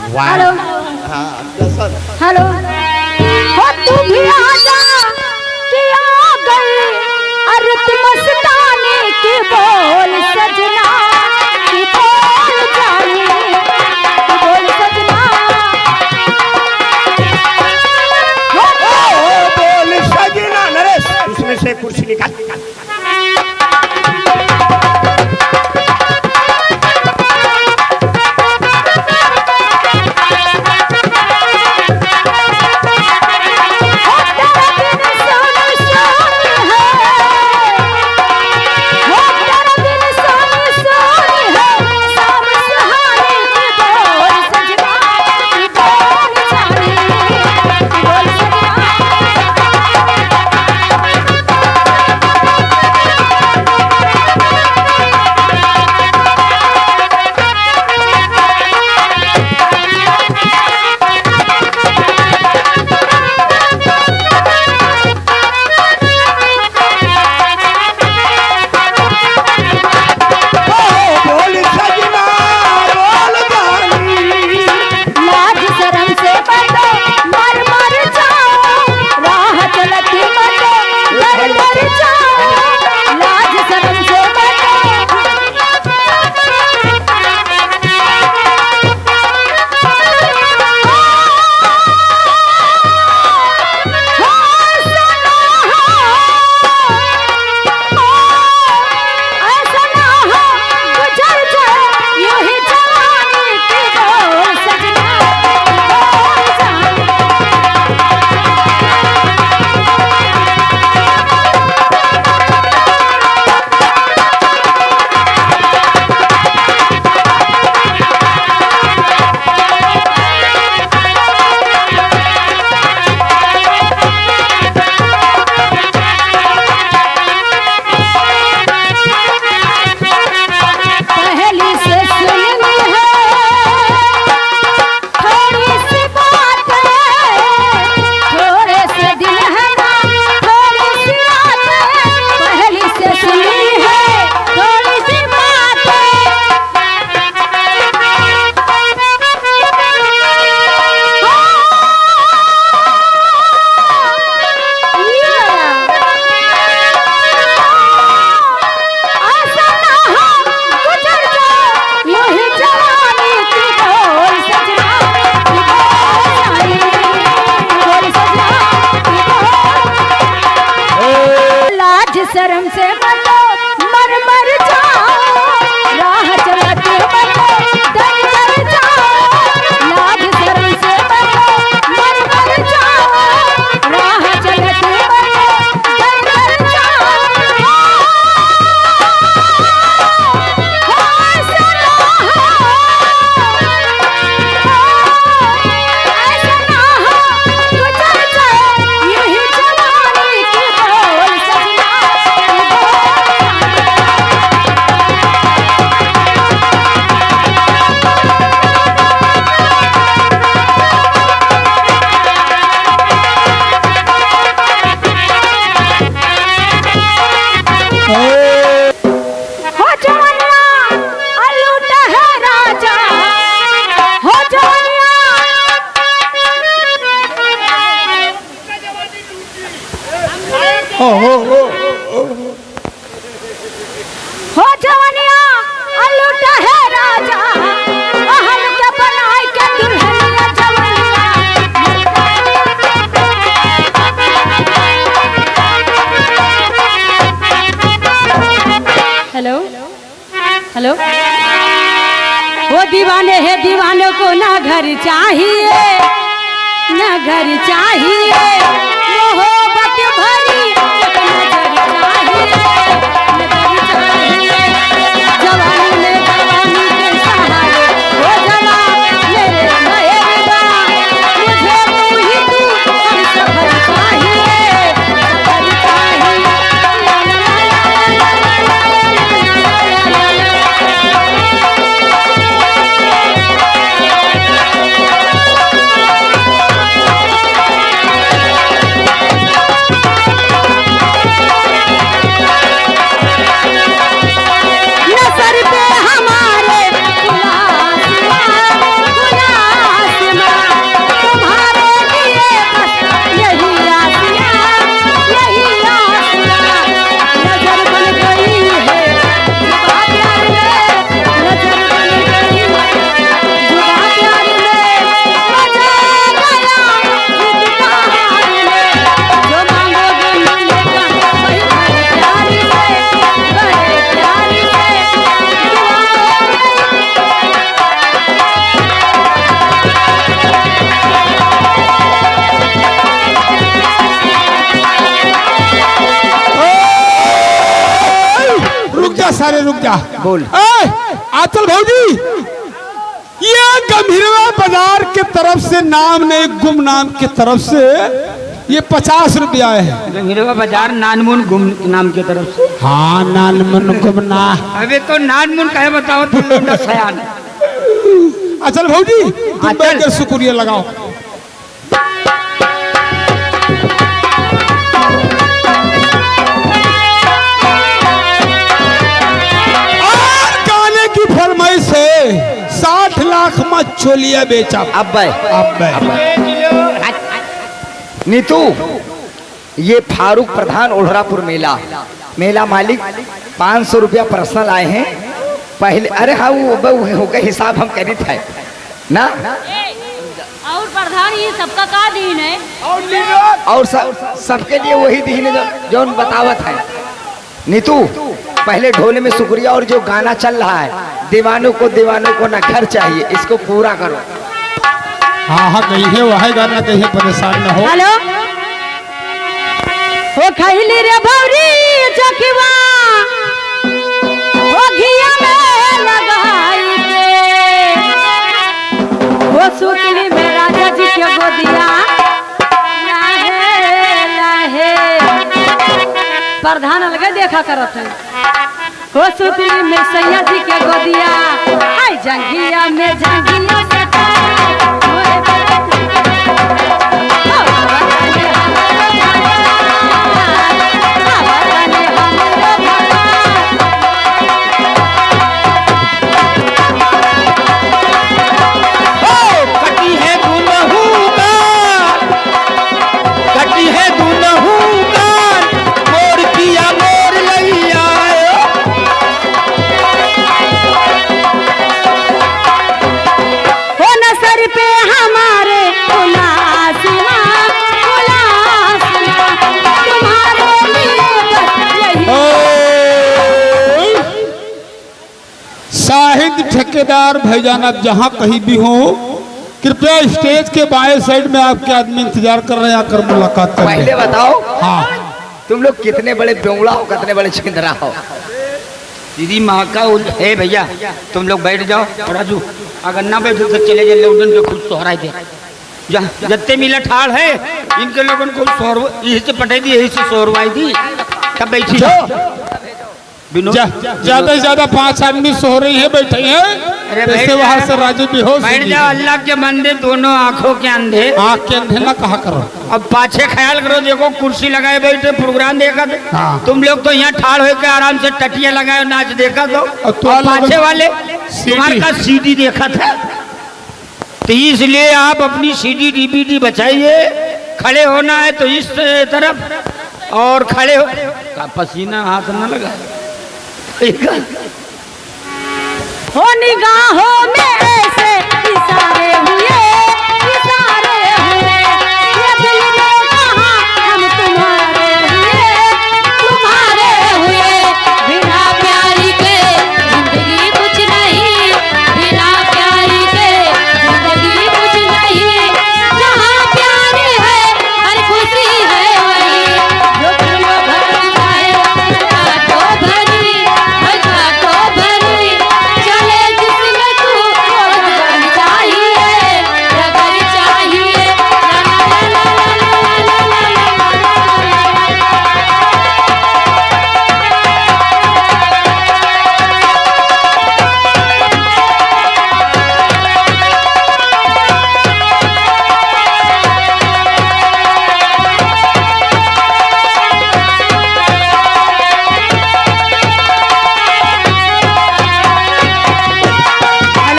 Hello hello, हो तू भी आजा कि आ गई अरत मस्ताने की बोल सजना की बोल जानी की बोल सजना बोल सजना। नरेश उसमें से कुर्सी निकाल। शर्म से बचो मर मर जाओ, राह चलते बचो डर डर जाओ। लाज शर्म से बचो मर मर जाओ, राह चलते बचो डर डर जाओ। ऐसा ना हो गुजर जाए यही जवानी की बोल सजना। हो जवानिया अलूट है राजा, हो जवानिया हो जवानिया अलूट है राजा, हम के बनाए के दुल्हनिया जवानिया। हेलो हेलो, वो दीवाने है दीवानों को ना घर चाहिए ना घर चाहिए, मोहब्बत भरी एक नजर चाहिए नजर चाहिए। जवानी में जवानी के सहारे हो जवा मेरे नए विदा, मुझे तू ही तू हम सफर चाहिए सफर चाहिए। रुक जा। बोल। आचल भौजी, ये गंभीरवा बाजार के तरफ से नाम नहीं, गुमनाम के तरफ से ये 50 रुपया है। गंभीरवा बाजार नानमुन गुम नाम की तरफ से। हाँ, नानमुन गुमना। अबे तो नानमुन कहे बताओ तुम लोग सयान। अचल भौजी, तुम बैठ कर शुक्रिया लगाओ। फरमाइश है 60 लाख में छोलिया बेचा। अब नीतू, ये फारूक प्रधान ओढ़रापुर मेला मालिक 500 रुपया पर्सनल आए हैं पहले। अरे हाँ, वो होगा हिसाब हम करी था ना। और प्रधान ये सबका का दीन है और सबके लिए वही दीन है जो बतावत है। नीतू, पहले ढोले में शुक्रिया, और जो गाना चल रहा है दीवानों को ना घर चाहिए, इसको पूरा करो। हाँ हाँ, कहीं है वह गाना, कहीं परेशान न हो। हेलो, ओ खैली रे भौरी चखवा ओ घिया में लगाई के वो सुतली में राजा जी के गोदिया लाहे प्रधान अलग देखा करत है। हो सुतली में सैया जी के गोदिया आई जंगिया में जंगिया से ठेकेदार भाईजान, आप जहाँ कहीं भी हो, कृपया स्टेज के बाएं साइड में आपके आदमी इंतजार कर रहे हैं, आकर मुलाकात कर। पहले बताओ, हाँ, तुम लोग कितने बड़े बेवड़ा हो, कितने बड़े छिंदरा हो। दीदी माँ का है भैया, तुम लोग बैठ जाओ। राजू, अगर ना बैठो तो चले जाए उधर पे खुद सोहराई दे। जत्ते मिला ठाड़ है, इनके लोगों को यही से पटाई दी, यही से सोहरवाई दी। तब बैठी ज्यादा से ज्यादा 5 आदमी सो रही है, बैठे हैं। अरे वहां से राजू बेहोश बैठ जाओ। अल्लाह के बंदे दोनों आंखों के अंधे, आँख के अंधे ना कहा करो। अब पाछे ख्याल करो, देखो कुर्सी लगाए बैठे प्रोग्राम देखा थे। हाँ। तुम लोग तो यहाँ ठाड़ होकर आराम से टटिया लगाए नाच देखा तो, और पाछे वाले तुम्हारे का सीडी देखा था। तो इसलिए आप अपनी सीडी डीवीडी बचाइए। खड़े होना है तो इस तरफ, और खड़े हो पसीना हाथ न लगा। हो निगाहों में